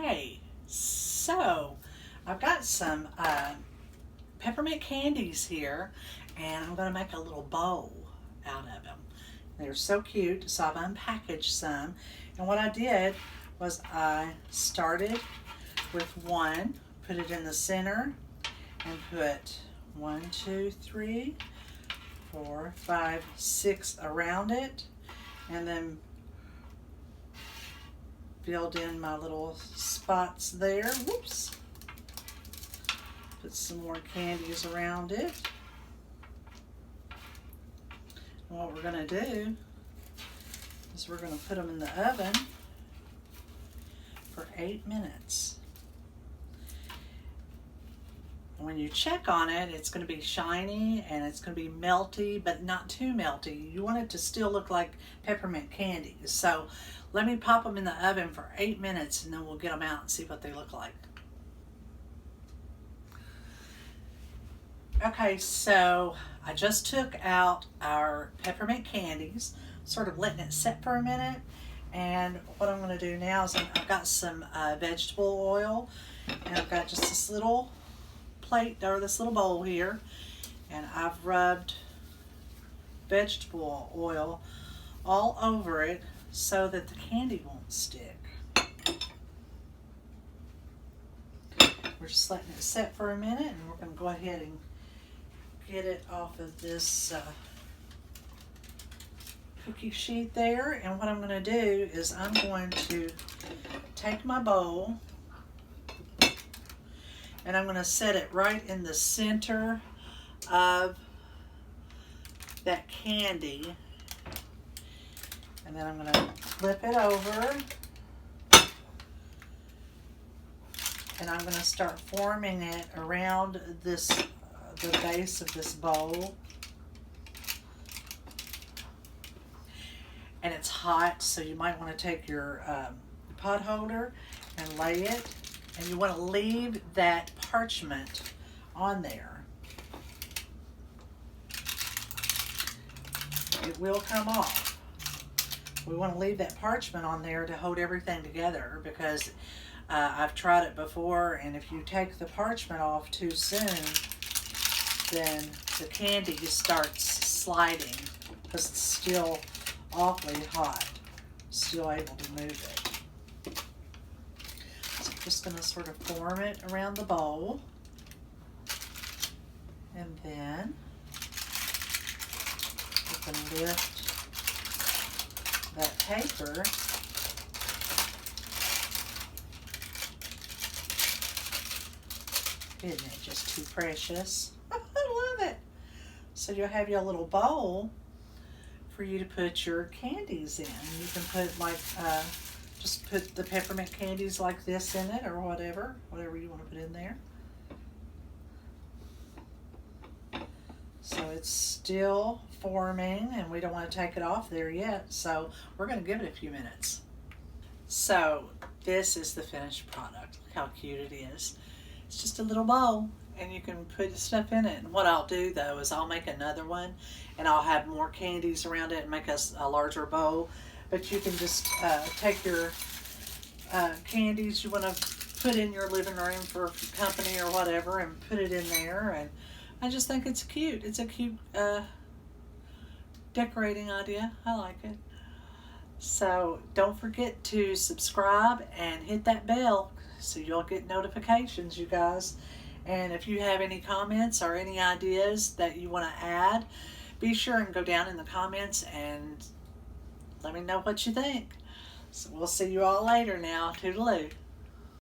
Okay, so I've got some peppermint candies here, and I'm going to make a little bowl out of them. They're so cute, so I've unpackaged some. And what I did was I started with one, put it in the center, and put 1, 2, 3, 4, 5, 6 around it, and then filled in my little spots there. Whoops. Put some more candies around it. And what we're going to do is we're going to put them in the oven for 8 minutes. And when you check on it, it's going to be shiny and it's going to be melty, but not too melty. You want it to still look like peppermint candies. So let me pop them in the oven for 8 minutes and then we'll get them out and see what they look like. Okay, so I just took out our peppermint candies, sort of letting it set for a minute. And what I'm going to do now is I've got some vegetable oil, and I've got just this little plate or this little bowl here, and I've rubbed vegetable oil all over it so that the candy won't stick. We're just letting it set for a minute, and we're going to go ahead and get it off of this cookie sheet there. And what I'm going to do is I'm going to take my bowl and I'm going to set it right in the center of that candy, and then I'm going to flip it over and I'm going to start forming it around this the base of this bowl. And it's hot, so you might want to take your pot holder and lay it, and you want to leave that parchment on there. It will come off. We want to leave that parchment on there to hold everything together, because I've tried it before, and if you take the parchment off too soon, then the candy starts sliding because it's still awfully hot, still able to move it. So I'm just going to sort of form it around the bowl, and then you can lift that paper Isn't it just too precious? I love it. So you'll have your little bowl for you to put your candies in. You can put like, just put the peppermint candies like this in it, or whatever you want to put in there. So it's still forming and we don't want to take it off there yet. So we're going to give it a few minutes. So this is the finished product. Look how cute it is. It's just a little bowl and you can put stuff in it. And what I'll do though is I'll make another one and I'll have more candies around it and make us a larger bowl. But you can just take your candies you want to put in your living room for company or whatever and put it in there. And I just think it's cute. It's a cute decorating idea. I like it. So don't forget to subscribe and hit that bell so you'll get notifications, you guys. And if you have any comments or any ideas that you want to add, be sure and go down in the comments and let me know what you think. So we'll see you all later now. Toodle-oo.